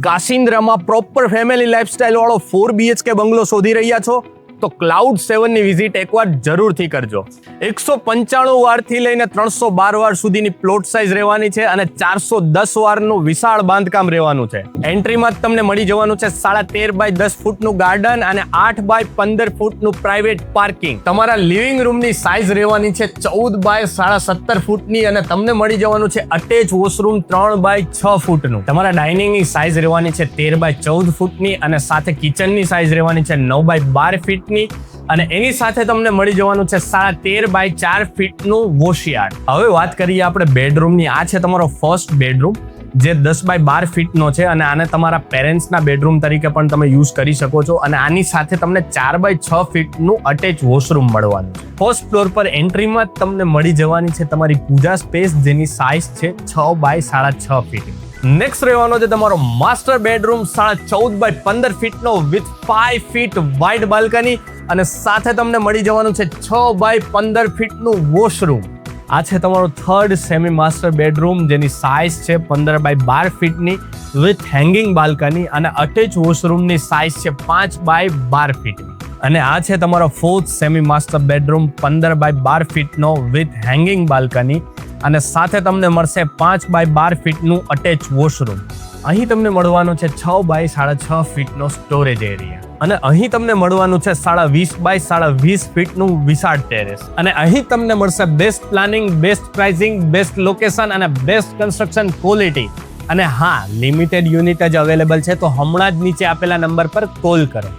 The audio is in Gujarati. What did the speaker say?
કાશિન્દ્રામાં પ્રોપર ફેમિલી લાઇફસ્ટાઇલ વાળો 4 BHK બંગલો શોધી રહ્યા છો તો Cloud7 ની વિઝિટ એકવાર જરૂરથી કરજો. 195 વારથી લઈને 312 વાર સુધીની પ્લોટ સાઇઝ રહેવાની છે અને 410 વારનું વિશાળ બાંધકામ રહેવાનું છે. એન્ટ્રીમાં જ તમને મળી જવાનું છે 13.5 બાય 10 ફૂટનું ગાર્ડન અને 8 બાય 15 ફૂટનું પ્રાઇવેટ પાર્કિંગ. તમારા લિવિંગ રૂમની સાઇઝ રહેવાની છે 14 બાય 17.5 ફૂટની અને તમને મળી જવાનું છે અટેચ વોશરૂમ 3 બાય 6 ફૂટનું. તમારા ડાઇનિંગની સાઇઝ રહેવાની છે 13 બાય 14 ફૂટની અને સાથે કિચનની સાઇઝ રહેવાની છે 9 બાય 12 ફીટ અને એની સાથે તમને મળી જવાનું છે 13 બાય 4 ફીટનું વોશયાર્ડ. હવે વાત કરીએ આપણે બેડરૂમની. આ છે તમારો ફર્સ્ટ બેડરૂમ જે 10 બાય 12 ફીટનો છે અને આને તમારા પેરેન્ટ્સના બેડરૂમ તરીકે પણ તમે યુઝ કરી શકો છો અને આની સાથે તમને 4 બાય 6 ફીટનું અટેચ વોશરૂમ મળવાનું છે. ફર્સ્ટ ફ્લોર પર એન્ટ્રીમાં જ તમને મળી જવાની છે તમારી પૂજા સ્પેસ જેની સાઇઝ છે 6 બાય 6.5 ફીટ. નેક્સ્ટ રહેવાનો છે તમારો માસ્ટર બેડરૂમ 14 બાય 15 ફીટનો વિથ 5 ફીટ વાઇડ બાલ્કની અને સાથે તમને મળી જવાનું છે 6 બાય 15 ફીટનું વોશરૂમ. આ છે તમારો થર્ડ સેમી માસ્ટર બેડરૂમ જેની સાઇઝ છે 15 બાય 12 ફીટની વિથ હેંગિંગ બાલ્કની અને અટેચ વોશરૂમની સાઇઝ છે 5 બાય 12 ફીટની. અને આ છે તમારો fourth semi master bedroom 15 by 12 ફીટનો વિથ હેંગિંગ બાલ્કની અને સાથે તમને મળશે 5 બાય 12 ફીટનું અટેચ વોશરૂમ. અહીં તમને મળવાનું છે 6 બાય 6.5 ફીટનો સ્ટોરેજ એરિયા અને અહીં તમને મળવાનું છે 20 બાય 20 ફીટનું વિશાળ ટેરેસ અને અહીં તમને મળશે best planning, best pricing, best location અને બેસ્ટ કન્સ્ટ્રક્શન ક્વોલિટી. અને હા, લિમિટેડ યુનિટ જ અવેલેબલ છે તો હમણાં જ નીચે આપેલા નંબર પર કોલ કરો.